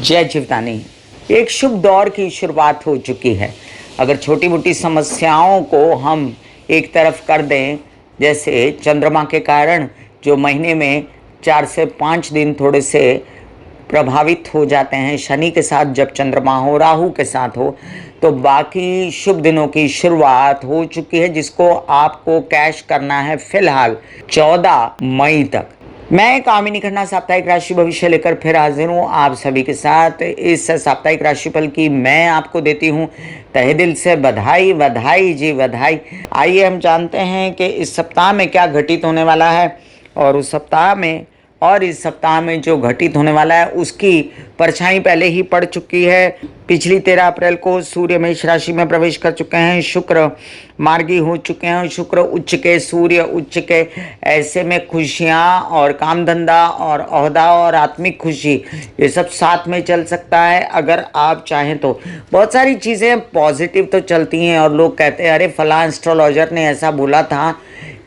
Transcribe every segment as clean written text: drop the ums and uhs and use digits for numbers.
जय जीवदानी। एक शुभ दौर की शुरुआत हो चुकी है। अगर छोटी मोटी समस्याओं को हम एक तरफ कर दें, जैसे चंद्रमा के कारण जो महीने में 4 से 5 दिन थोड़े से प्रभावित हो जाते हैं, शनि के साथ जब चंद्रमा हो, राहु के साथ हो, तो बाकी शुभ दिनों की शुरुआत हो चुकी है, जिसको आपको कैश करना है फिलहाल 14 मई तक। मैं कामिनी खन्ना साप्ताहिक राशि भविष्य लेकर फिर हाजिर हूँ आप सभी के साथ। इस साप्ताहिक राशिफल की मैं आपको देती हूँ तहे दिल से बधाई, बधाई जी बधाई। आइए हम जानते हैं कि इस सप्ताह में क्या घटित होने वाला है, और इस सप्ताह में जो घटित होने वाला है उसकी परछाई पहले ही पड़ चुकी है। पिछली 13 अप्रैल को सूर्य मेष राशि में प्रवेश कर चुके हैं, शुक्र मार्गी हो चुके हैं, शुक्र उच्च के, सूर्य उच्च के। ऐसे में खुशियां और काम धंधा और ओहदा और आत्मिक खुशी ये सब साथ में चल सकता है अगर आप चाहें तो। बहुत सारी चीज़ें पॉजिटिव तो चलती हैं और लोग कहते हैं अरे फलां एस्ट्रोलॉजर ने ऐसा बोला था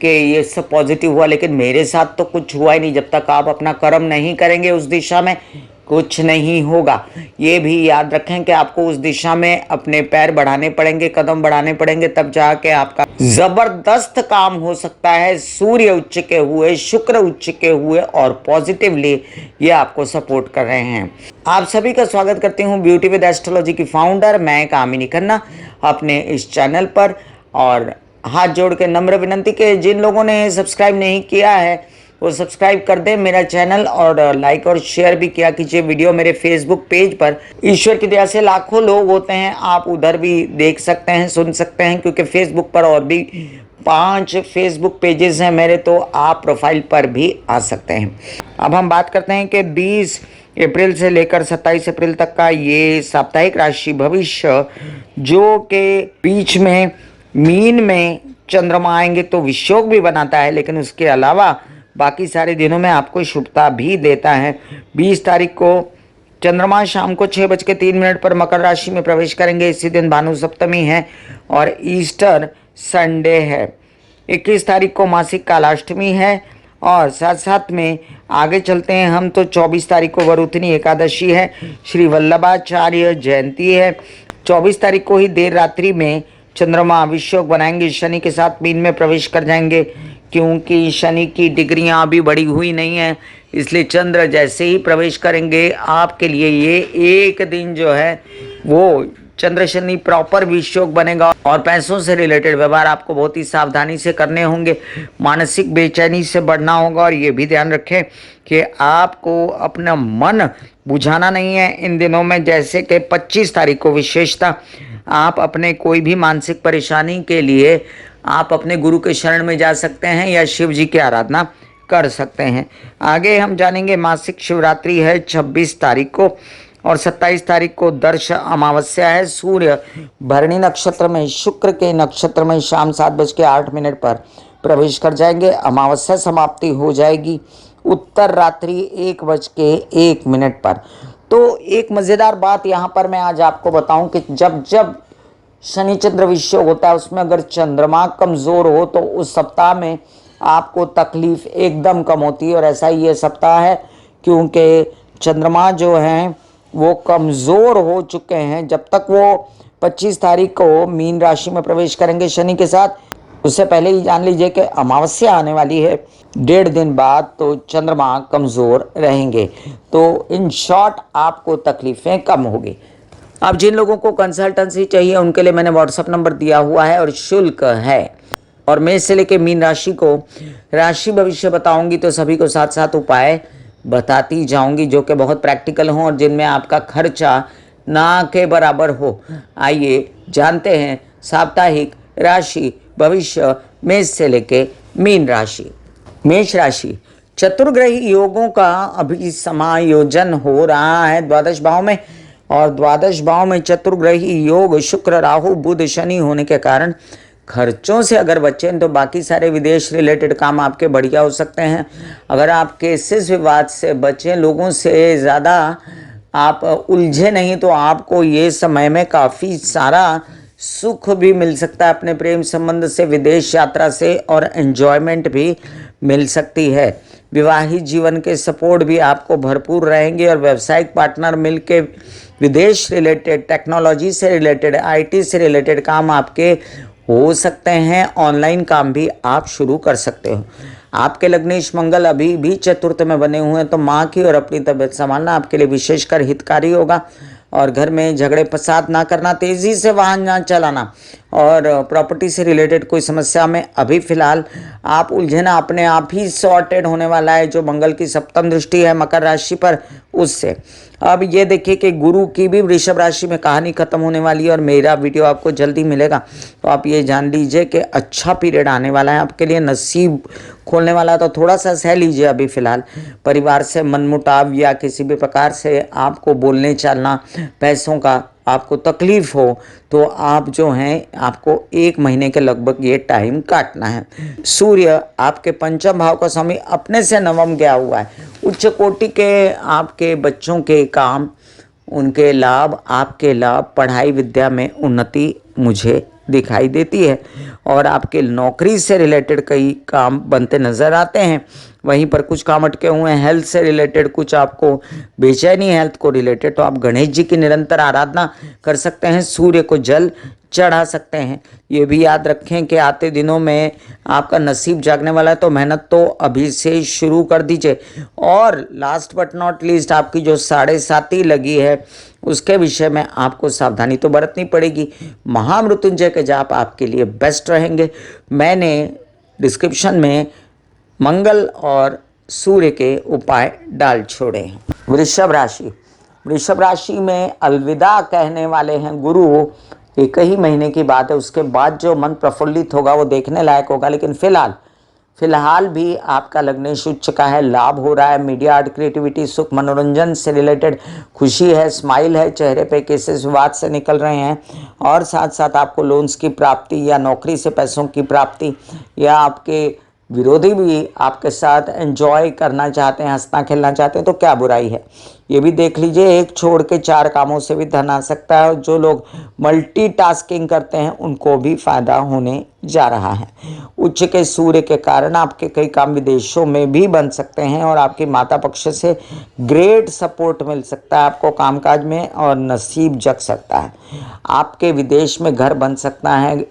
कि ये सब पॉजिटिव हुआ, लेकिन मेरे साथ तो कुछ हुआ ही नहीं। जब तक आप अपना कर्म नहीं करेंगे उस दिशा में, कुछ नहीं होगा। ये भी याद रखें कि आपको उस दिशा में अपने पैर बढ़ाने पड़ेंगे, कदम बढ़ाने पड़ेंगे, तब जाके आपका जबरदस्त काम हो सकता है। सूर्य उच्च के हुए, शुक्र उच्च के हुए और पॉजिटिवली ये आपको सपोर्ट कर रहे हैं। आप सभी का स्वागत करती हूँ ब्यूटी विद एस्ट्रोलॉजी की फाउंडर मैं कामिनी खन्ना अपने इस चैनल पर। और हाथ जोड़ के नम्र विनंती के जिन लोगों ने सब्सक्राइब नहीं किया है वो सब्सक्राइब कर दें मेरा चैनल, और लाइक और शेयर भी किया कीजिए वीडियो। मेरे फेसबुक पेज पर ईश्वर की दया से लाखों लोग होते हैं, आप उधर भी देख सकते हैं, सुन सकते हैं, क्योंकि फेसबुक पर और भी 5 फेसबुक पेजेस हैं मेरे, तो आप प्रोफाइल पर भी आ सकते हैं। अब हम बात करते हैं कि 20 अप्रैल से लेकर 27 अप्रैल तक का ये साप्ताहिक राशि भविष्य, जो के बीच में मीन में चंद्रमा आएंगे तो विषयोग भी बनाता है, लेकिन उसके अलावा बाकी सारे दिनों में आपको शुभता भी देता है। 20 तारीख को चंद्रमा शाम को 6:03 पर मकर राशि में प्रवेश करेंगे। इसी दिन भानु सप्तमी है और ईस्टर संडे है। 21 तारीख को मासिक कालाष्टमी है, और साथ साथ में आगे चलते हैं हम तो 24 तारीख को वरुथनी एकादशी है, श्री वल्लभाचार्य जयंती है। 24 तारीख को ही देर रात्रि में चंद्रमा विषयोग बनाएंगे, शनि के साथ मीन में प्रवेश कर जाएंगे। क्योंकि शनि की डिग्रियां अभी बढ़ी हुई नहीं है, इसलिए चंद्र जैसे ही प्रवेश करेंगे आपके लिए ये एक दिन जो है वो चंद्र शनि प्रॉपर विषयोग बनेगा। और पैसों से रिलेटेड व्यवहार आपको बहुत ही सावधानी से करने होंगे, मानसिक बेचैनी से बढ़ना होगा। और ये भी ध्यान रखें कि आपको अपना मन बुझाना नहीं है इन दिनों में। जैसे कि 25 तारीख को विशेषता आप अपने कोई भी मानसिक परेशानी के लिए आप अपने गुरु के शरण में जा सकते हैं या शिव जी की आराधना कर सकते हैं। आगे हम जानेंगे मासिक शिवरात्रि है 26 तारीख को, और 27 तारीख को दर्श अमावस्या है। सूर्य भरणी नक्षत्र में शुक्र के नक्षत्र में शाम 7:08 पर प्रवेश कर जाएंगे। अमावस्या समाप्ति हो जाएगी उत्तर रात्रि 1:01 पर। तो एक मज़ेदार बात यहाँ पर मैं आज आपको बताऊं कि जब जब शनि चंद्र विषयोग होता है उसमें अगर चंद्रमा कमज़ोर हो तो उस सप्ताह में आपको तकलीफ एकदम कम होती है। और ऐसा ही ये सप्ताह है, क्योंकि चंद्रमा जो हैं वो कमज़ोर हो चुके हैं। जब तक वो 25 तारीख को मीन राशि में प्रवेश करेंगे शनि के साथ, उससे पहले ही जान लीजिए कि अमावस्या आने वाली है 1.5 दिन बाद, तो चंद्रमा कमज़ोर रहेंगे। तो इन शॉर्ट आपको तकलीफ़ें कम होगी। अब जिन लोगों को कंसल्टेंसी चाहिए उनके लिए मैंने व्हाट्सअप नंबर दिया हुआ है और शुल्क है। और मेष से लेकर मीन राशि को राशि भविष्य बताऊंगी, तो सभी को साथ साथ उपाय बताती जाऊंगी जो कि बहुत प्रैक्टिकल हों और जिनमें आपका खर्चा ना के बराबर हो। आइए जानते हैं साप्ताहिक राशि भविष्य मेष से लेके मीन राशि। मेष राशि, चतुर्ग्रही योगों का अभी समायोजन हो रहा है द्वादश भाव में, और द्वादश भाव में चतुर्ग्रही योग शुक्र राहु बुध शनि होने के कारण खर्चों से अगर बचें तो बाकी सारे विदेश रिलेटेड काम आपके बढ़िया हो सकते हैं। अगर आप केसेस विवाद से बचें, लोगों से ज़्यादा आप उलझे नहीं, तो आपको ये समय में काफ़ी सारा सुख भी मिल सकता है अपने प्रेम संबंध से, विदेश यात्रा से, और एंजॉयमेंट भी मिल सकती है। विवाहित जीवन के सपोर्ट भी आपको भरपूर रहेंगे और व्यावसायिक पार्टनर मिलके विदेश रिलेटेड, टेक्नोलॉजी से रिलेटेड, आईटी से रिलेटेड काम आपके हो सकते हैं। ऑनलाइन काम भी आप शुरू कर सकते हो। आपके लग्नेश मंगल अभी भी चतुर्थ में बने हुए हैं, तो माँ की और अपनी तबीयत संभालना आपके लिए विशेषकर हितकारी होगा। और घर में झगड़े फसाद ना करना, तेज़ी से वाहन ना चलाना और प्रॉपर्टी से रिलेटेड कोई समस्या में अभी फिलहाल आप उलझे ना, अपने आप ही सॉर्टेड होने वाला है। जो मंगल की सप्तम दृष्टि है मकर राशि पर, उससे अब ये देखिए कि गुरु की भी वृषभ राशि में कहानी खत्म होने वाली है और मेरा वीडियो आपको जल्दी मिलेगा। तो आप ये जान लीजिए कि अच्छा पीरियड आने वाला है आपके लिए, नसीब खोलने वाला है। तो थोड़ा सा सह लीजिए अभी फिलहाल। परिवार से मनमुटाव या किसी भी प्रकार से आपको बोलने चालना, पैसों का आपको तकलीफ हो, तो आप जो हैं आपको 1 महीने के लगभग ये टाइम काटना है। सूर्य आपके पंचम भाव का स्वामी अपने से नवम गया हुआ है। उच्च कोटि के आपके बच्चों के काम, उनके लाभ, आपके लाभ, पढ़ाई विद्या में उन्नति मुझे दिखाई देती है और आपके नौकरी से रिलेटेड कई काम बनते नज़र आते हैं। वहीं पर कुछ काम अटके हुए हैं, हेल्थ से रिलेटेड कुछ आपको बेचैनी, हेल्थ को रिलेटेड, तो आप गणेश जी की निरंतर आराधना कर सकते हैं, सूर्य को जल चढ़ा सकते हैं। ये भी याद रखें कि आते दिनों में आपका नसीब जागने वाला है, तो मेहनत तो अभी से शुरू कर दीजिए। और लास्ट बट नॉट लीस्ट, आपकी जो 7.5 लगी है उसके विषय में आपको सावधानी तो बरतनी पड़ेगी। महामृत्युंजय के जाप आपके लिए बेस्ट रहेंगे। मैंने डिस्क्रिप्शन में मंगल और सूर्य के उपाय डाल छोड़े हैं। वृषभ राशि, वृषभ राशि में अलविदा कहने वाले हैं गुरु। 1 ही महीने की बात है, उसके बाद जो मन प्रफुल्लित होगा वो देखने लायक होगा। लेकिन फिलहाल भी आपका लग्नेश उच्च का है, लाभ हो रहा है। मीडिया, आर्ट, क्रिएटिविटी, सुख, मनोरंजन से रिलेटेड खुशी है, स्माइल है चेहरे पे, केसेस विवाद से निकल रहे हैं। और साथ साथ आपको लोन्स की प्राप्ति या नौकरी से पैसों की प्राप्ति, या आपके विरोधी भी आपके साथ एंजॉय करना चाहते हैं, हंसना खेलना चाहते हैं, तो क्या बुराई है। ये भी देख लीजिए, एक छोड़ के 4 कामों से भी धन आ सकता है। और जो लोग मल्टीटास्किंग करते हैं उनको भी फायदा होने जा रहा है। उच्च के सूर्य के कारण आपके कई काम विदेशों में भी बन सकते हैं और आपकी माता पक्ष से ग्रेट सपोर्ट मिल सकता है आपको कामकाज में, और नसीब जग सकता है। आपके विदेश में घर बन सकता है,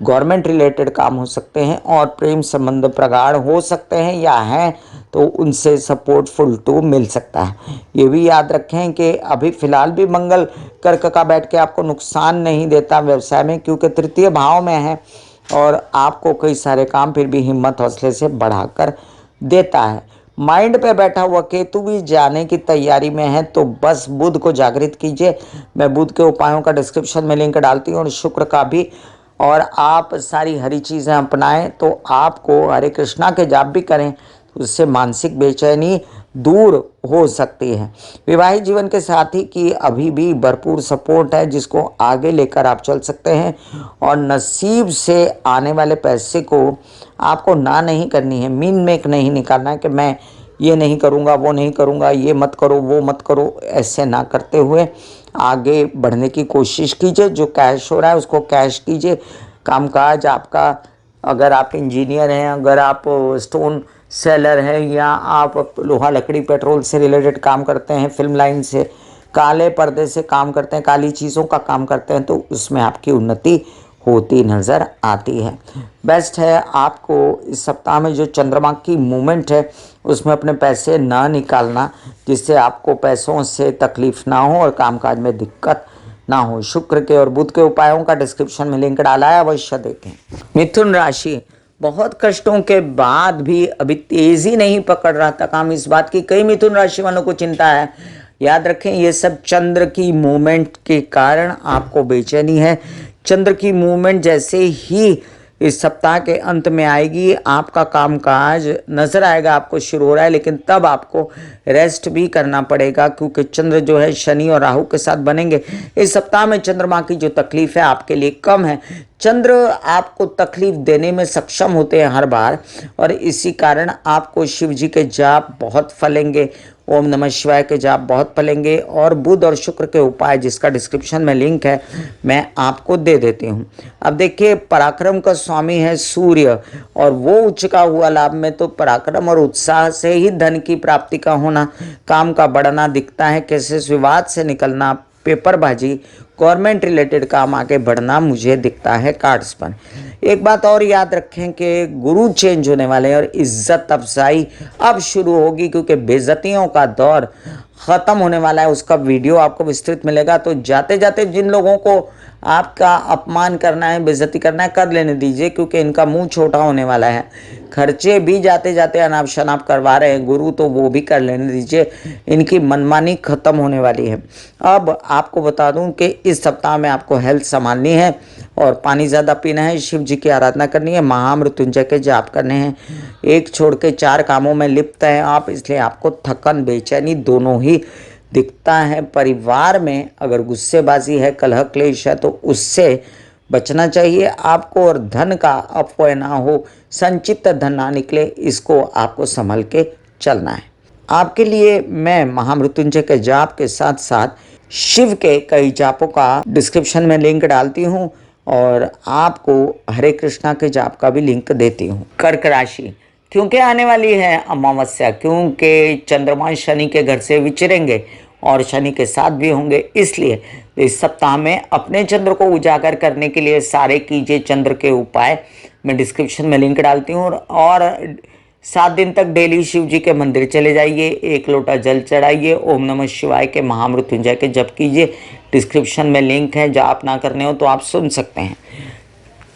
गवर्नमेंट रिलेटेड काम हो सकते हैं, और प्रेम संबंध प्रगाढ़ हो सकते हैं या हैं तो उनसे सपोर्ट फुल टू मिल सकता है। ये भी याद रखें कि अभी फिलहाल भी मंगल कर्क का बैठ के आपको नुकसान नहीं देता व्यवसाय में, क्योंकि 3य भाव में है और आपको कई सारे काम फिर भी हिम्मत हौसले से बढ़ाकर देता है। माइंड पे बैठा हुआ केतु भी जाने की तैयारी में है, तो बस बुध को जागृत कीजिए। मैं बुध के उपायों का डिस्क्रिप्शन में लिंक डालती हूँ और शुक्र का भी। और आप सारी हरी चीज़ें अपनाएं तो आपको हरे कृष्णा के जाप भी करें, तो उससे मानसिक बेचैनी दूर हो सकती है। विवाहित जीवन के साथी की अभी भी भरपूर सपोर्ट है, जिसको आगे लेकर आप चल सकते हैं। और नसीब से आने वाले पैसे को आपको ना नहीं करनी है, मीन मेक नहीं निकालना है कि मैं ये नहीं करूँगा, वो नहीं करूँगा, ये मत करो, वो मत करो। ऐसे ना करते हुए आगे बढ़ने की कोशिश कीजिए। जो कैश हो रहा है उसको कैश कीजिए। कामकाज आपका, अगर आप इंजीनियर हैं, अगर आप स्टोन सेलर हैं, या आप लोहा लकड़ी पेट्रोल से रिलेटेड काम करते हैं, फिल्म लाइन से, काले पर्दे से काम करते हैं, काली चीज़ों का काम करते हैं, तो उसमें आपकी उन्नति होती नज़र आती है। बेस्ट है आपको इस सप्ताह में जो चंद्रमा की मूवमेंट है उसमें अपने पैसे ना निकालना, जिससे आपको पैसों से तकलीफ ना हो और कामकाज में दिक्कत ना हो। शुक्र के और बुध के उपायों का डिस्क्रिप्शन में लिंक डाला है, अवश्य देखें। मिथुन राशि, बहुत कष्टों के बाद भी अभी तेजी नहीं पकड़ रहा था काम, इस बात की कई मिथुन राशि वालों को चिंता है। याद रखें, ये सब चंद्र की मूवमेंट के कारण आपको बेचैनी है। चंद्र की मूवमेंट जैसे ही इस सप्ताह के अंत में आएगी, आपका कामकाज नजर आएगा आपको शुरू हो रहा है, लेकिन तब आपको रेस्ट भी करना पड़ेगा, क्योंकि चंद्र जो है शनि और राहु के साथ बनेंगे। इस सप्ताह में चंद्रमा की जो तकलीफ है आपके लिए कम है। चंद्र आपको तकलीफ देने में सक्षम होते हैं हर बार, और इसी कारण आपको शिव जी के जाप बहुत फलेंगे, ओम नमः शिवाय के जाप बहुत फलेंगे। और बुध और शुक्र के उपाय जिसका डिस्क्रिप्शन में लिंक है मैं आपको दे देती हूँ। अब देखिए, पराक्रम का स्वामी है सूर्य, और वो उच्च का हुआ लाभ में, तो पराक्रम और उत्साह से ही धन की प्राप्ति का होना, काम का बढ़ना दिखता है। कैसे विवाद से निकलना, पेपरबाजी, गवर्नमेंट रिलेटेड काम आगे बढ़ना मुझे दिखता है कार्ड्स पर। एक बात और याद रखें कि गुरु चेंज होने वाले हैं और इज्जत अफजाई अब शुरू होगी, क्योंकि बेइज्जतियों का दौर ख़त्म होने वाला है। उसका वीडियो आपको विस्तृत मिलेगा, तो जाते जाते जिन लोगों को आपका अपमान करना है, बेइज्जती करना है, कर लेने दीजिए, क्योंकि इनका मुंह छोटा होने वाला है। खर्चे भी जाते जाते अनाप शनाप करवा रहे हैं गुरु, तो वो भी कर लेने दीजिए, इनकी मनमानी खत्म होने वाली है। अब आपको बता दूं कि इस सप्ताह में आपको हेल्थ संभालनी है और पानी ज़्यादा पीना है, शिव जी की आराधना करनी है, महामृत्युंजय के जाप करने हैं। एक छोड़ के 4 कामों में लिप्त हैं आप, इसलिए आपको थकन बेचैनी दोनों ही दिखता है। परिवार में अगर गुस्सेबाजी है, कलह क्लेश है, तो उससे बचना चाहिए आपको, और धन का अपव्यय ना हो, संचित धन ना निकले, इसको आपको संभल के चलना है। आपके लिए मैं महामृत्युंजय के जाप के साथ साथ शिव के कई जापों का डिस्क्रिप्शन में लिंक डालती हूँ, और आपको हरे कृष्णा के जाप का भी लिंक देती हूँ। कर्क राशि, क्योंकि आने वाली है अमावस्या, क्योंकि चंद्रमा शनि के घर से विचरेंगे और शनि के साथ भी होंगे, इसलिए इस सप्ताह में अपने चंद्र को उजागर करने के लिए सारे कीजिए चंद्र के उपाय। मैं डिस्क्रिप्शन में लिंक डालती हूँ, और 7 दिन तक डेली शिव जी के मंदिर चले जाइए, 1 लोटा जल चढ़ाइए, ओम नमः शिवाय के महामृत्युंजय के जप कीजिए। डिस्क्रिप्शन में लिंक है, जाप ना करने हो तो आप सुन सकते हैं।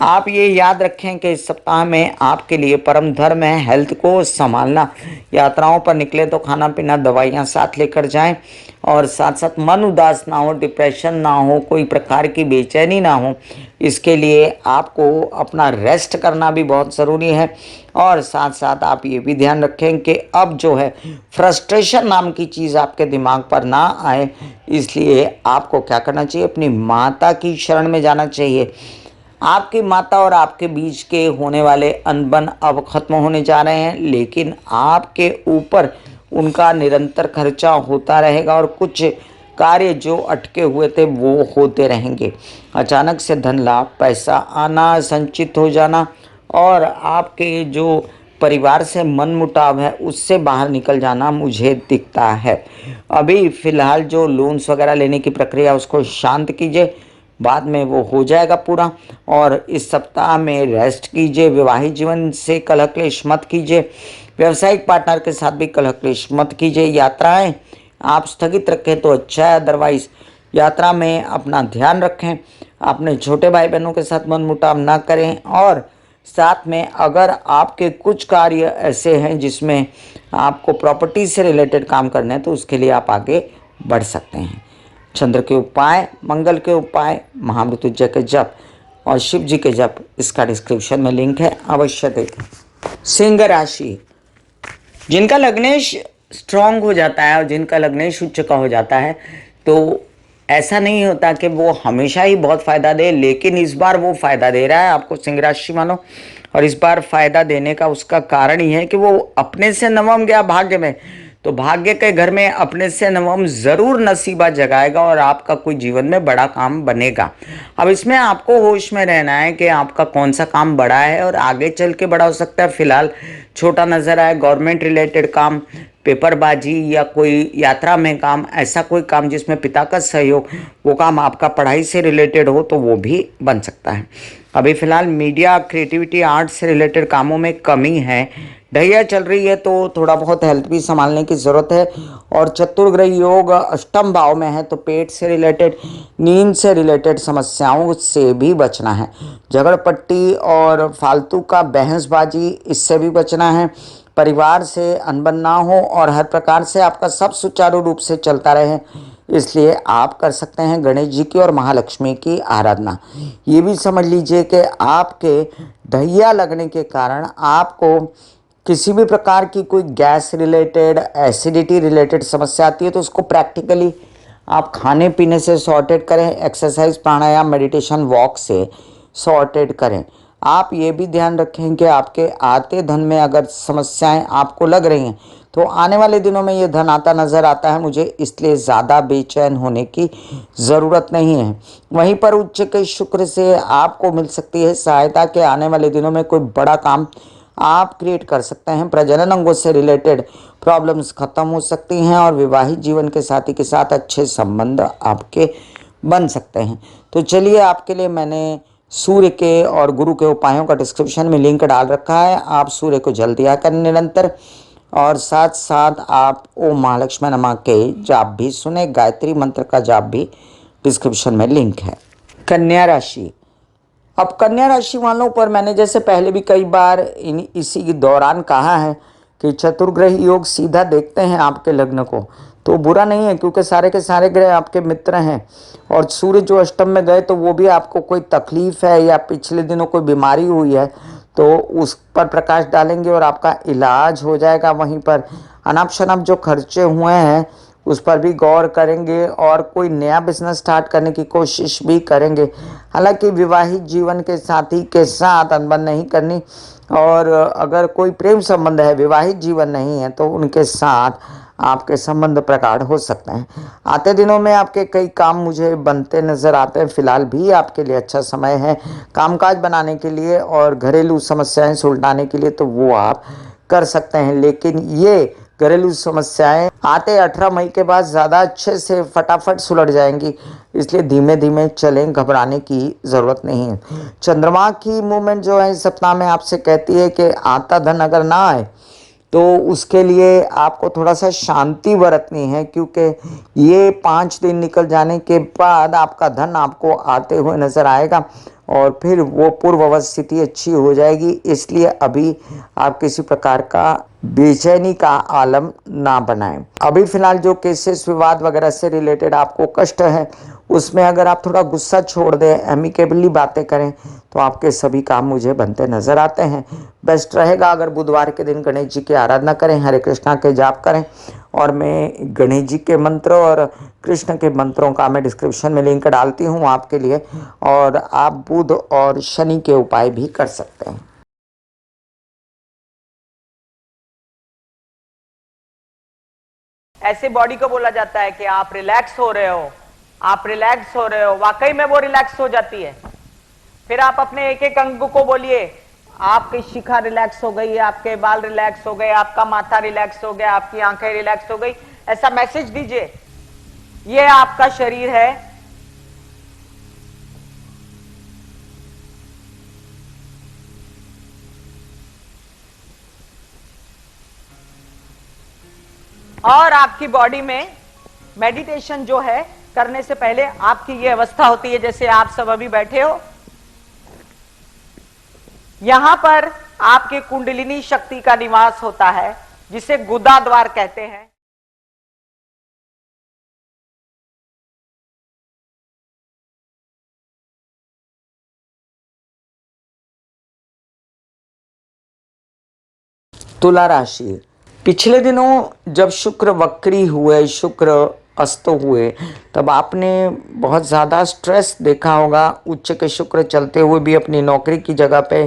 आप ये याद रखें कि इस सप्ताह में आपके लिए परम धर्म है हेल्थ को संभालना। यात्राओं पर निकले तो खाना पीना दवाइयाँ साथ लेकर जाएं, और साथ साथ मन उदास ना हो, डिप्रेशन ना हो, कोई प्रकार की बेचैनी ना हो, इसके लिए आपको अपना रेस्ट करना भी बहुत ज़रूरी है। और साथ साथ आप ये भी ध्यान रखें कि अब जो है फ्रस्ट्रेशन नाम की चीज़ आपके दिमाग पर ना आए, इसलिए आपको क्या करना चाहिए, अपनी माता की शरण में जाना चाहिए। आपकी माता और आपके बीच के होने वाले अनबन अब खत्म होने जा रहे हैं, लेकिन आपके ऊपर उनका निरंतर खर्चा होता रहेगा, और कुछ कार्य जो अटके हुए थे वो होते रहेंगे। अचानक से धन लाभ, पैसा आना, संचित हो जाना, और आपके जो परिवार से मनमुटाव है उससे बाहर निकल जाना मुझे दिखता है। अभी फ़िलहाल जो लोन्स वगैरह लेने की प्रक्रिया उसको शांत कीजिए, बाद में वो हो जाएगा पूरा। और इस सप्ताह में रेस्ट कीजिए, वैवाहिक जीवन से कलह क्लेश मत कीजिए, व्यावसायिक पार्टनर के साथ भी कलह क्लेश मत कीजिए। यात्राएं आप स्थगित रखें तो अच्छा है, अदरवाइज यात्रा में अपना ध्यान रखें, अपने छोटे भाई बहनों के साथ मनमुटाव ना करें। और साथ में अगर आपके कुछ कार्य ऐसे हैं जिसमें आपको प्रॉपर्टी से रिलेटेड काम करने हैं, तो उसके लिए आप आगे बढ़ सकते हैं। चंद्र के उपाय, मंगल के उपाय, महामृत्युंजय के जप और शिव जी के जप, इसका डिस्क्रिप्शन में लिंक है, अवश्य देखें। सिंह राशि, जिनका लग्नेश स्ट्रांग हो जाता है और जिनका लग्नेश उच्च का हो जाता है, तो ऐसा नहीं होता कि वो हमेशा ही बहुत फ़ायदा दे, लेकिन इस बार वो फ़ायदा दे रहा है आपको सिंह राशि वालों। और इस बार फ़ायदा देने का उसका कारण ही है कि वो अपने से नवम गया भाग्य में, तो भाग्य के घर में अपने से नवम ज़रूर नसीबा जगाएगा और आपका कोई जीवन में बड़ा काम बनेगा। अब इसमें आपको होश में रहना है कि आपका कौन सा काम बड़ा है और आगे चल के बड़ा हो सकता है। फिलहाल छोटा नज़र आए, गवर्नमेंट रिलेटेड काम, पेपरबाजी या कोई यात्रा में काम, ऐसा कोई काम जिसमें पिता का सहयोग, वो काम आपका पढ़ाई से रिलेटेड हो तो वो भी बन सकता है। अभी फ़िलहाल मीडिया, क्रिएटिविटी, आर्ट से रिलेटेड कामों में कमी है, ढैया चल रही है, तो थोड़ा बहुत हेल्थ भी संभालने की ज़रूरत है। और चतुर्ग्रह योग अष्टम भाव में है, तो पेट से रिलेटेड, नींद से रिलेटेड समस्याओं से भी बचना है। झगड़पट्टी और फालतू का बहसबाजी, इससे भी बचना है। परिवार से अनबन ना हो और हर प्रकार से आपका सब सुचारू रूप से चलता रहे, इसलिए आप कर सकते हैं गणेश जी की और महालक्ष्मी की आराधना। ये भी समझ लीजिए कि आपके ढैया लगने के कारण आपको किसी भी प्रकार की कोई गैस रिलेटेड, एसिडिटी रिलेटेड समस्या आती है, तो उसको प्रैक्टिकली आप खाने पीने से सॉर्टेड करें, एक्सरसाइज, प्राणायाम, मेडिटेशन, वॉक से सॉर्टेड करें। आप ये भी ध्यान रखें कि आपके आते धन में अगर समस्याएं आपको लग रही हैं तो आने वाले दिनों में ये धन आता नज़र आता है मुझे, इसलिए ज़्यादा बेचैन होने की ज़रूरत नहीं है। वहीं पर उच्च के शुक्र से आपको मिल सकती है सहायता के आने वाले दिनों में कोई बड़ा काम आप क्रिएट कर सकते हैं। प्रजनन अंगों से रिलेटेड प्रॉब्लम्स खत्म हो सकती हैं और विवाहित जीवन के साथी के साथ अच्छे संबंध आपके बन सकते हैं। तो चलिए, आपके लिए मैंने सूर्य के और गुरु के उपायों का डिस्क्रिप्शन में लिंक डाल रखा है। आप सूर्य को जल दिया करें निरंतर, और साथ साथ आप ओम महालक्ष्मी नमः के जाप भी सुने। गायत्री मंत्र का जाप भी डिस्क्रिप्शन में लिंक है। कन्या राशि। अब कन्या राशि वालों पर मैंने जैसे पहले भी कई बार इसी के दौरान कहा है कि चतुर्ग्रह योग सीधा देखते हैं आपके लग्न को, तो बुरा नहीं है, क्योंकि सारे के सारे ग्रह आपके मित्र हैं। और सूर्य जो अष्टम में गए तो वो भी आपको कोई तकलीफ है या पिछले दिनों कोई बीमारी हुई है तो उस पर प्रकाश डालेंगे और आपका इलाज हो जाएगा। वहीं पर अनाप शनाप जो खर्चे हुए हैं उस पर भी गौर करेंगे और कोई नया बिजनेस स्टार्ट करने की कोशिश भी करेंगे। हालांकि विवाहित जीवन के साथी के साथ अनबन नहीं करनी, और अगर कोई प्रेम संबंध है, विवाहित जीवन नहीं है, तो उनके साथ आपके संबंध प्रगाढ़ हो सकते हैं। आते दिनों में आपके कई काम मुझे बनते नजर आते हैं। फिलहाल भी आपके लिए अच्छा समय है कामकाज बनाने के लिए और घरेलू समस्याएं सुलझाने के लिए, तो वो आप कर सकते हैं। लेकिन ये घरेलू समस्याएं आते 18 मई के बाद ज़्यादा अच्छे से फटाफट सुलझ जाएंगी, इसलिए धीमे धीमे चलें, घबराने की ज़रूरत नहीं है। चंद्रमा की मूवमेंट जो है इस सप्ताह में आपसे कहती है कि आता धन अगर ना आए तो उसके लिए आपको थोड़ा सा शांति बरतनी है, क्योंकि ये 5 दिन निकल जाने के बाद आपका धन आपको आते हुए नज़र आएगा और फिर वो पूर्ववत स्थिति अच्छी हो जाएगी। इसलिए अभी आप किसी प्रकार का बेचैनी का आलम ना बनाएं। अभी फिलहाल जो केसेस विवाद वगैरह से रिलेटेड आपको कष्ट है उसमें अगर आप थोड़ा गुस्सा छोड़ दें, एमिकेबली बातें करें, तो आपके सभी काम मुझे बनते नजर आते हैं। बेस्ट रहेगा अगर बुधवार के दिन गणेश जी की आराधना करें, हरे कृष्णा के जाप करें, और मैं गणेश जी के मंत्र और कृष्ण के मंत्रों का मैं डिस्क्रिप्शन में लिंक डालती हूँ आपके लिए, और आप बुध और शनि के उपाय भी कर सकते हैं। ऐसे बॉडी को बोला जाता है कि आप रिलैक्स हो रहे हो, आप रिलैक्स हो रहे हो। वाकई में वो रिलैक्स हो जाती है। फिर आप अपने एक एक अंग को बोलिए, आपकी शिखा रिलैक्स हो गई, आपके बाल रिलैक्स हो गए, आपका माथा रिलैक्स हो गया, आपकी आंखें रिलैक्स हो गई, ऐसा मैसेज दीजिए। ये आपका शरीर है। और आपकी बॉडी में मेडिटेशन जो है करने से पहले आपकी ये अवस्था होती है जैसे आप सब अभी बैठे हो। यहां पर आपके कुंडलिनी शक्ति का निवास होता है जिसे गुदा द्वार कहते हैं। तुला राशि। पिछले दिनों जब शुक्र वक्री हुए, शुक्र अस्त हुए, तब आपने बहुत ज़्यादा स्ट्रेस देखा होगा। उच्च के शुक्र चलते हुए भी अपनी नौकरी की जगह पे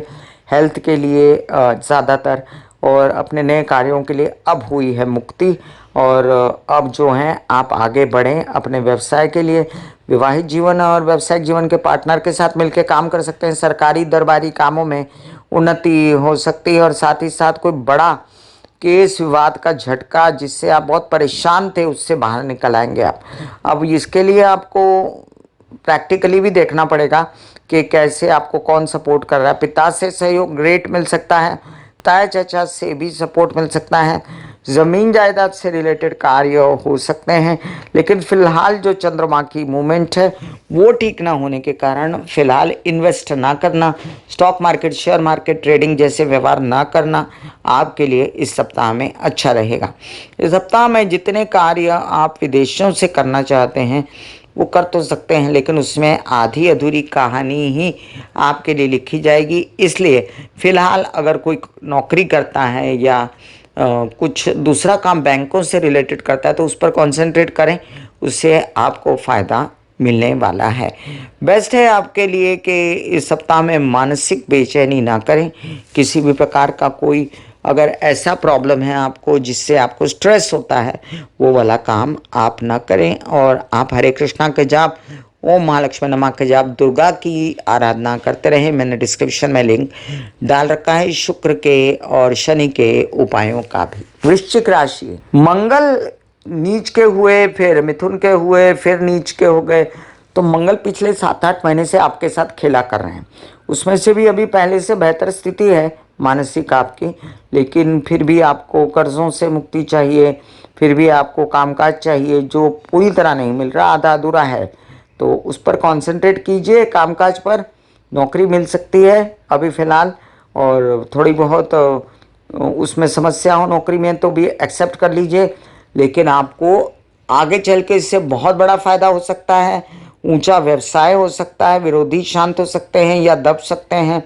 हेल्थ के लिए ज़्यादातर, और अपने नए कार्यों के लिए अब हुई है मुक्ति। और अब जो हैं आप आगे बढ़ें अपने व्यवसाय के लिए। विवाहित जीवन और व्यावसायिक जीवन के पार्टनर के साथ मिलकर काम कर सकते हैं। सरकारी दरबारी कामों में उन्नति हो सकती है, और साथ ही साथ कोई बड़ा केस विवाद का झटका जिससे आप बहुत परेशान थे उससे बाहर निकल आएंगे आप। अब इसके लिए आपको प्रैक्टिकली भी देखना पड़ेगा कि कैसे आपको कौन सपोर्ट कर रहा है। पिता से सहयोग ग्रेट मिल सकता है, ताया चाचा से भी सपोर्ट मिल सकता है, ज़मीन जायदाद से रिलेटेड कार्य हो सकते हैं। लेकिन फ़िलहाल जो चंद्रमा की मूवमेंट है वो ठीक ना होने के कारण फ़िलहाल इन्वेस्ट ना करना, stock market, share market, trading जैसे व्यवहार ना करना आपके लिए इस सप्ताह में अच्छा रहेगा। इस सप्ताह में जितने कार्य आप विदेशों से करना चाहते हैं वो कर तो सकते हैं, लेकिन उसमें आधी अधूरी कहानी ही आपके लिए लिखी जाएगी। इसलिए फ़िलहाल अगर कोई नौकरी करता है या कुछ दूसरा काम बैंकों से रिलेटेड करता है तो उस पर कंसंट्रेट करें, उससे आपको फ़ायदा मिलने वाला है। बेस्ट है आपके लिए कि इस सप्ताह में मानसिक बेचैनी ना करें। किसी भी प्रकार का कोई अगर ऐसा प्रॉब्लम है आपको जिससे आपको स्ट्रेस होता है, वो वाला काम आप ना करें। और आप हरे कृष्णा के जाप, ओम महालक्ष्मी नमः के जाप, दुर्गा की आराधना करते रहें। मैंने डिस्क्रिप्शन में लिंक डाल रखा है शुक्र के और शनि के उपायों का भी। वृश्चिक राशि, मंगल नीच के हुए, फिर मिथुन के हुए, फिर नीच के हो गए। तो मंगल पिछले 7-8 महीने से आपके साथ खेला कर रहे हैं। उसमें से भी अभी पहले से बेहतर स्थिति है मानसिक आपकी, लेकिन फिर भी आपको कर्जों से मुक्ति चाहिए, फिर भी आपको कामकाज चाहिए जो पूरी तरह नहीं मिल रहा, आधा अधूरा है। तो उस पर कंसंट्रेट कीजिए, कामकाज पर। नौकरी मिल सकती है अभी फ़िलहाल, और थोड़ी बहुत उसमें समस्या हो नौकरी में तो भी एक्सेप्ट कर लीजिए, लेकिन आपको आगे चल के इससे बहुत बड़ा फ़ायदा हो सकता है। ऊंचा व्यवसाय हो सकता है, विरोधी शांत हो सकते हैं या दब सकते हैं।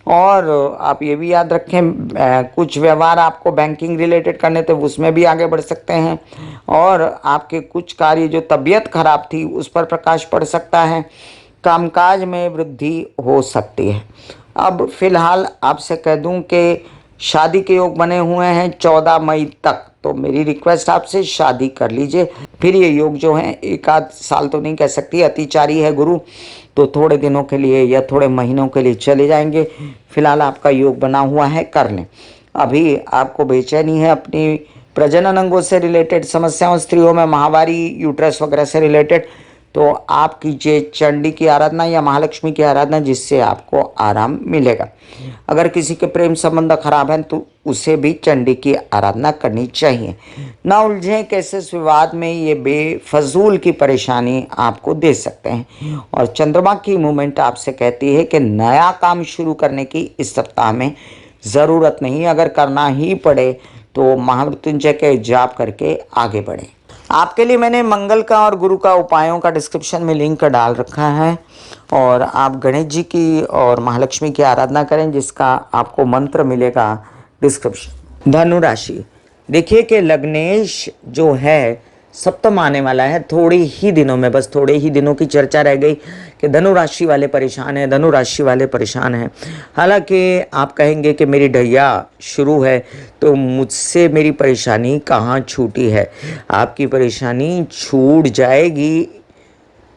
और आप ये भी याद रखें, कुछ व्यवहार आपको बैंकिंग रिलेटेड करने थे, उसमें भी आगे बढ़ सकते हैं। और आपके कुछ कार्य जो तबीयत खराब थी उस पर प्रकाश पड़ सकता है। कामकाज में वृद्धि हो सकती है। अब फिलहाल आपसे कह दूं कि शादी के योग बने हुए हैं 14 मई तक, तो मेरी रिक्वेस्ट आपसे शादी कर लीजिए। फिर ये योग जो है एक आध साल तो नहीं कह सकती, अतिचारी है गुरु, तो थोड़े दिनों के लिए या थोड़े महीनों के लिए चले जाएंगे। फिलहाल आपका योग बना हुआ है, कर लें। अभी आपको बेचैनी है अपनी प्रजनन अंगों से रिलेटेड समस्याओं, स्त्रियों में माहवारी, यूट्रस वगैरह से रिलेटेड, तो आप कीजिए चंडी की आराधना या महालक्ष्मी की आराधना, जिससे आपको आराम मिलेगा। अगर किसी के प्रेम संबंध खराब हैं तो उसे भी चंडी की आराधना करनी चाहिए। ना उलझें कैसे विवाद में, ये बेफजूल की परेशानी आपको दे सकते हैं। और चंद्रमा की मूवमेंट आपसे कहती है कि नया काम शुरू करने की इस सप्ताह में ज़रूरत नहीं, अगर करना ही पड़े तो महामृत्युंजय के जाप करके आगे बढ़ें। आपके लिए मैंने मंगल का और गुरु का उपायों का डिस्क्रिप्शन में लिंक डाल रखा है, और आप गणेश जी की और महालक्ष्मी की आराधना करें, जिसका आपको मंत्र मिलेगा डिस्क्रिप्शन। धनु राशि, देखिए कि लग्नेश जो है सप्तम आने वाला है थोड़े ही दिनों में, बस थोड़े ही दिनों की चर्चा रह गई कि धनु राशि वाले परेशान हैं, धनु राशि वाले परेशान हैं। हालांकि आप कहेंगे कि मेरी ढैया शुरू है, तो मुझसे मेरी परेशानी कहाँ छूटी है। आपकी परेशानी छूट जाएगी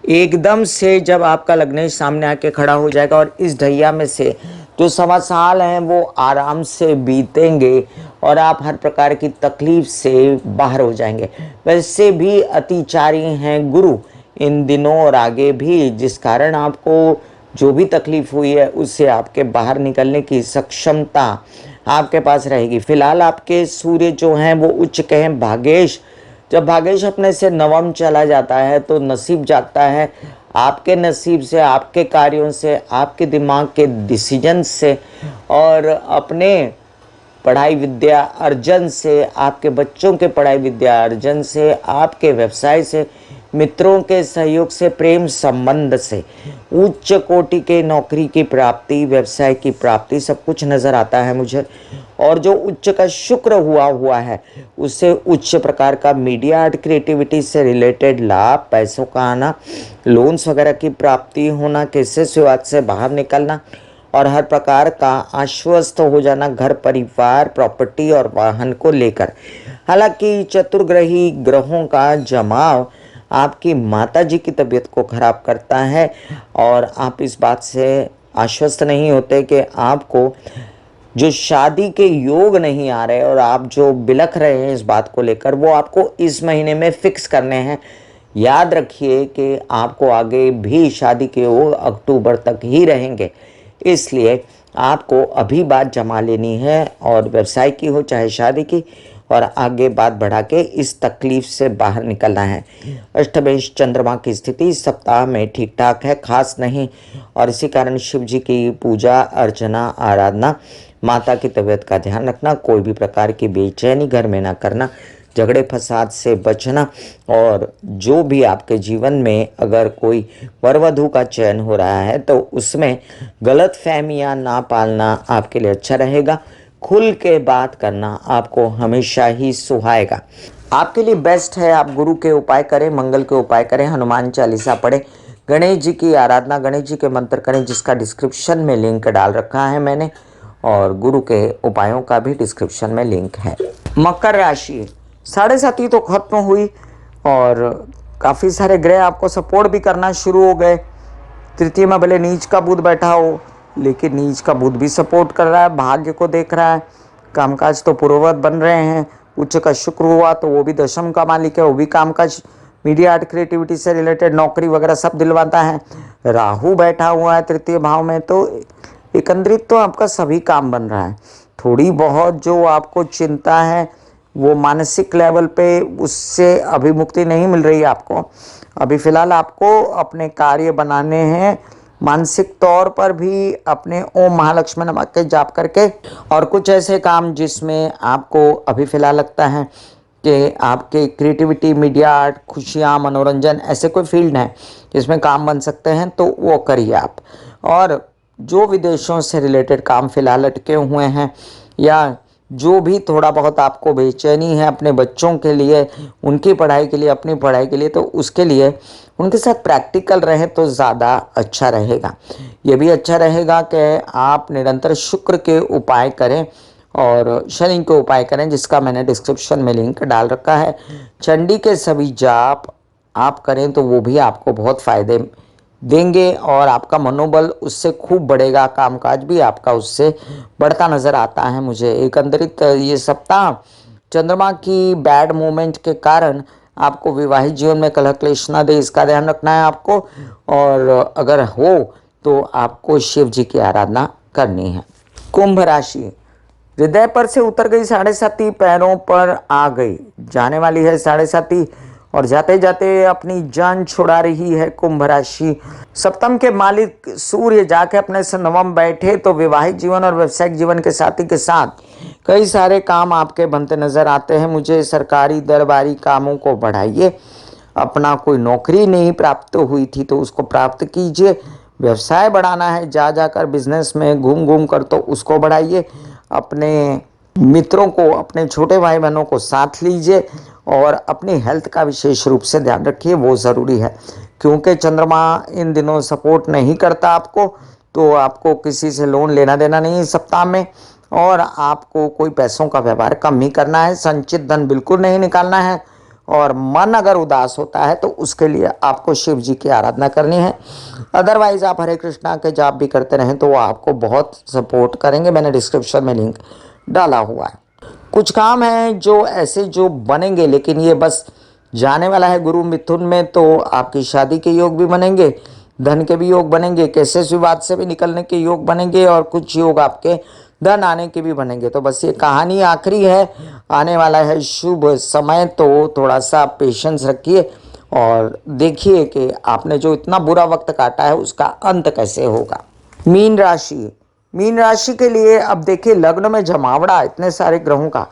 एकदम से जब आपका लग्नेश सामने आके खड़ा हो जाएगा, और इस ढैया में से जो 1.25 साल हैं वो आराम से बीतेंगे और आप हर प्रकार की तकलीफ से बाहर हो जाएंगे। वैसे भी अतिचारी हैं गुरु इन दिनों और आगे भी, जिस कारण आपको जो भी तकलीफ हुई है उससे आपके बाहर निकलने की सक्षमता आपके पास रहेगी। फिलहाल आपके सूर्य जो हैं वो उच्च के हैं भागेश। जब भागेश अपने से नवम चला जाता है तो नसीब जागता है। आपके नसीब से, आपके कार्यों से, आपके दिमाग के डिसीजन से, और अपने पढ़ाई विद्या अर्जन से, आपके बच्चों के पढ़ाई विद्या अर्जन से, आपके व्यवसाय से, मित्रों के सहयोग से, प्रेम संबंध से, उच्च कोटि के नौकरी की प्राप्ति, व्यवसाय की प्राप्ति, सब कुछ नज़र आता है मुझे। और जो उच्च का शुक्र हुआ है उससे उच्च प्रकार का मीडिया आर्ट क्रिएटिविटी से रिलेटेड लाभ, पैसों का आना, लोन्स वगैरह की प्राप्ति होना, केसेस विवाद से बाहर निकलना, और हर प्रकार का आश्वस्त हो जाना घर परिवार, प्रॉपर्टी और वाहन को लेकर। हालांकि चतुर्ग्रही ग्रहों का जमाव आपकी माता जी की तबीयत को खराब करता है, और आप इस बात से आश्वस्त नहीं होते कि आपको जो शादी के योग नहीं आ रहे और आप जो बिलख रहे हैं इस बात को लेकर, वो आपको इस महीने में फिक्स करने हैं। याद रखिए कि आपको आगे भी शादी के योग अक्टूबर तक ही रहेंगे, इसलिए आपको अभी बात जमा लेनी है, और व्यवसाय की हो चाहे शादी की, और आगे बात बढ़ा के इस तकलीफ से बाहर निकलना है। अष्टमेश चंद्रमा की स्थिति इस सप्ताह में ठीक ठाक है, खास नहीं, और इसी कारण शिव जी की पूजा अर्चना आराधना, माता की तबीयत का ध्यान रखना, कोई भी प्रकार की बेचैनी घर में ना करना, झगड़े फसाद से बचना, और जो भी आपके जीवन में अगर कोई वर वधू का चयन हो रहा है तो उसमें गलत फहमियाँ ना पालना आपके लिए अच्छा रहेगा। खुल के बात करना आपको हमेशा ही सुहाएगा। आपके लिए बेस्ट है आप गुरु के उपाय करें, मंगल के उपाय करें, हनुमान चालीसा पढ़ें, गणेश जी की आराधना, गणेश जी के मंत्र करें, जिसका डिस्क्रिप्शन में लिंक डाल रखा है मैंने, और गुरु के उपायों का भी डिस्क्रिप्शन में लिंक है। मकर राशि, 7.5 तो खत्म हुई और काफ़ी सारे ग्रह आपको सपोर्ट भी करना शुरू हो गए। तृतीय में भले नीच का बुध बैठा हो, लेकिन नीच का बुध भी सपोर्ट कर रहा है, भाग्य को देख रहा है। कामकाज तो पूर्ववत बन रहे हैं। उच्च का शुक्र हुआ तो वो भी दशम का मालिक है, वो भी कामकाज, मीडिया आर्ट, क्रिएटिविटी से रिलेटेड नौकरी वगैरह सब दिलवाता है। राहु बैठा हुआ है तृतीय भाव में, तो एकंदरित तो आपका सभी काम बन रहा है। थोड़ी बहुत जो आपको चिंता है वो मानसिक लेवल पे, उससे अभी मुक्ति नहीं मिल रही है आपको। अभी फ़िलहाल आपको अपने कार्य बनाने हैं, मानसिक तौर पर भी अपने ओम महालक्ष्मी नमः के जाप करके, और कुछ ऐसे काम जिसमें आपको अभी फ़िलहाल लगता है कि आपके क्रिएटिविटी, मीडिया आर्ट, खुशियाँ, मनोरंजन, ऐसे कोई फील्ड है जिसमें काम बन सकते हैं तो वो करिए आप। और जो विदेशों से रिलेटेड काम फ़िलहाल अटके हुए हैं, या जो भी थोड़ा बहुत आपको बेचैनी है अपने बच्चों के लिए, उनकी पढ़ाई के लिए, अपनी पढ़ाई के लिए, तो उसके लिए उनके साथ प्रैक्टिकल रहें तो ज़्यादा अच्छा रहेगा। ये भी अच्छा रहेगा कि आप निरंतर शुक्र के उपाय करें और शनि के उपाय करें, जिसका मैंने डिस्क्रिप्शन में लिंक डाल रखा है। चंडी के सभी जाप आप करें तो वो भी आपको बहुत फ़ायदे देंगे और आपका मनोबल उससे खूब बढ़ेगा, कामकाज भी आपका उससे बढ़ता नज़र आता है मुझे। एकंदरित ये सप्ताह चंद्रमा की बैड मूवमेंट के कारण आपको विवाहित जीवन में कलह क्लेश न दे, इसका ध्यान रखना है आपको। और अगर हो तो आपको शिव जी की आराधना करनी है। कुंभ राशि, हृदय पर से उतर गई 7.5, पैरों पर आ गई, जाने वाली है 7.5 और जाते जाते अपनी जान छुड़ा रही है कुंभ राशि। सप्तम के मालिक सूर्य जाके अपने से नवम बैठे तो विवाहित जीवन और व्यवसायिक जीवन के साथी के साथ कई सारे काम आपके बनते नजर आते हैं मुझे। सरकारी दरबारी कामों को बढ़ाइए, अपना कोई नौकरी नहीं प्राप्त हुई थी तो उसको प्राप्त कीजिए, व्यवसाय बढ़ाना है जा जाकर बिजनेस में घूम घूम कर तो उसको बढ़ाइए, अपने मित्रों को, अपने छोटे भाई बहनों को साथ लीजिए और अपनी हेल्थ का विशेष रूप से ध्यान रखिए, वो ज़रूरी है। क्योंकि चंद्रमा इन दिनों सपोर्ट नहीं करता आपको, तो आपको किसी से लोन लेना देना नहीं है सप्ताह में, और आपको कोई पैसों का व्यवहार कम ही करना है, संचित धन बिल्कुल नहीं निकालना है। और मन अगर उदास होता है तो उसके लिए आपको शिव जी की आराधना करनी है। अदरवाइज आप हरे कृष्णा के जाप भी करते रहें तो वो आपको बहुत सपोर्ट करेंगे। मैंने डिस्क्रिप्शन में लिंक डाला हुआ है। कुछ काम हैं जो ऐसे जो बनेंगे, लेकिन ये बस जाने वाला है गुरु मिथुन में, तो आपकी शादी के योग भी बनेंगे, धन के भी योग बनेंगे, केसेस विवाद से भी निकलने के योग बनेंगे, और कुछ योग आपके धन आने के भी बनेंगे। तो बस ये कहानी आखिरी है, आने वाला है शुभ समय, तो थोड़ा सा पेशेंस रखिए और देखिए कि आपने जो इतना बुरा वक्त काटा है उसका अंत कैसे होगा। मीन राशि, मीन राशि के लिए अब देखिए लग्न में जमावड़ा इतने सारे ग्रहों का,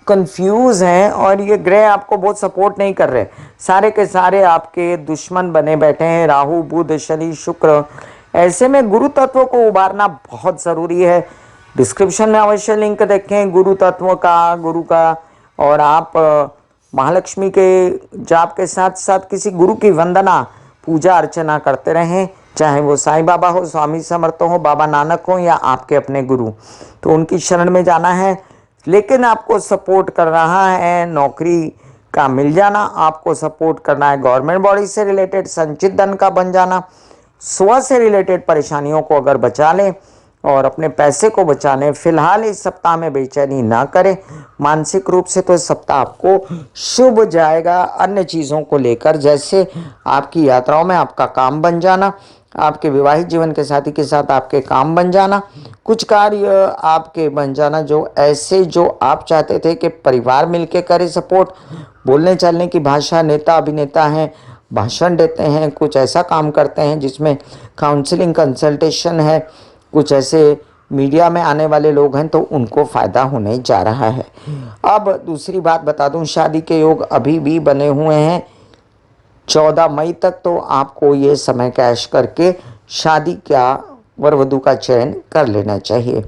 कंफ्यूज हैं और ये ग्रह आपको बहुत सपोर्ट नहीं कर रहे, सारे के सारे आपके दुश्मन बने बैठे हैं, राहु, बुध, शनि, शुक्र। ऐसे में गुरु तत्व को उभारना बहुत ज़रूरी है। डिस्क्रिप्शन में अवश्य लिंक देखें गुरु तत्व का, गुरु का, और आप महालक्ष्मी के जाप के साथ साथ किसी गुरु की वंदना, पूजा अर्चना करते रहें, चाहे वो साईं बाबा हो, स्वामी समर्थ हो, बाबा नानक हो, या आपके अपने गुरु, तो उनकी शरण में जाना है। लेकिन आपको सपोर्ट कर रहा है नौकरी का मिल जाना, आपको सपोर्ट करना है गवर्नमेंट बॉडी से रिलेटेड संचित धन का बन जाना, स्व से रिलेटेड परेशानियों को अगर बचा लें और अपने पैसे को बचा लें। फिलहाल इस सप्ताह में बेचैनी ना करें, मानसिक रूप से तो इस सप्ताह आपको शुभ जाएगा। अन्य चीज़ों को लेकर, जैसे आपकी यात्राओं में आपका काम बन जाना, आपके विवाहित जीवन के साथी के साथ आपके काम बन जाना, कुछ कार्य आपके बन जाना जो ऐसे जो आप चाहते थे कि परिवार मिलके करे सपोर्ट, बोलने चलने की भाषा, नेता अभिनेता हैं, भाषण देते हैं, कुछ ऐसा काम करते हैं जिसमें काउंसलिंग कंसल्टेशन है, कुछ ऐसे मीडिया में आने वाले लोग हैं तो उनको फ़ायदा होने जा रहा है। अब दूसरी बात बता दूं, शादी के योग अभी भी बने हुए हैं 14 मई तक, तो आपको ये समय कैश करके शादी का, वर वधू का चयन कर लेना चाहिए।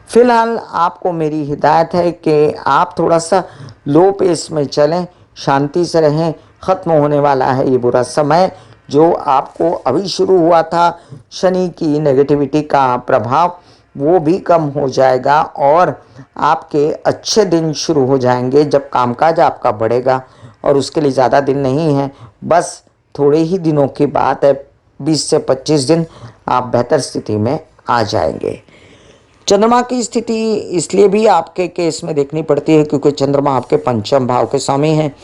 फिलहाल आपको मेरी हिदायत है कि आप थोड़ा सा लो पेस में चलें, शांति से रहें, ख़त्म होने वाला है ये बुरा समय, जो आपको अभी शुरू हुआ था शनि की नेगेटिविटी का प्रभाव, वो भी कम हो जाएगा और आपके अच्छे दिन शुरू हो जाएंगे जब कामकाज आपका बढ़ेगा। और उसके लिए ज़्यादा दिन नहीं है, बस थोड़े ही दिनों की बात है, 20 से 25 दिन आप बेहतर स्थिति में आ जाएंगे। चंद्रमा की स्थिति इसलिए भी आपके केस में देखनी पड़ती है क्योंकि चंद्रमा आपके पंचम भाव के स्वामी हैं।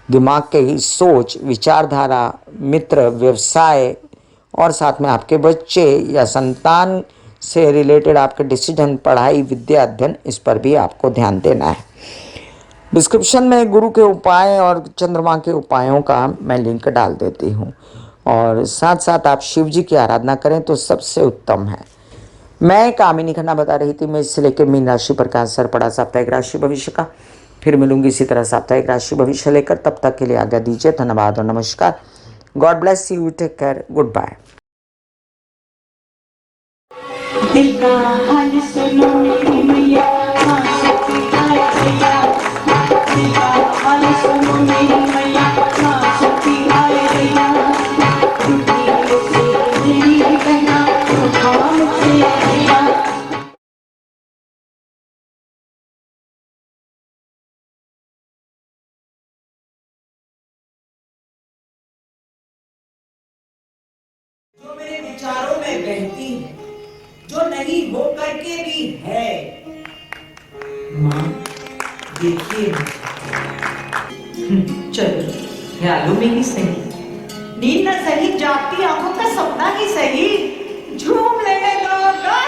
दिमाग की सोच, विचारधारा, मित्र, व्यवसाय और साथ में आपके बच्चे या संतान से रिलेटेड आपके डिसीजन, पढ़ाई, विद्या, अध्ययन, इस पर भी आपको ध्यान देना है। डिस्क्रिप्शन में गुरु के उपाय और चंद्रमा के उपायों का मैं लिंक डाल देती हूँ और साथ साथ आप शिव जी की आराधना करें तो सबसे उत्तम है। मैं कामिनी खन्ना बता रही थी, मैं इससे लेकर मीन राशि पर का असर पड़ा साप्ताहिक राशि भविष्य का। फिर मिलूंगी इसी तरह साप्ताहिक राशि भविष्य लेकर, तब तक के लिए आज्ञा दीजिए। धन्यवाद और नमस्कार। God bless you, take care, goodbye. दिल का हाल सुनो मेरी मैया, हाँ शक्ति आए भैया। दिल का हाल सुनो मेरी मैया, हाँ शक्ति आए भैया। टूटी से मेरी बहना, उठा मुझसे भैया। जो मेरे विचारों में बहती है, जो नहीं हो करके भी है। माँ देखिए, चलो ख्यालों में ही सही, नींद न सही, जागती आंखों का सपना ही सही, झूम लेने दो, गा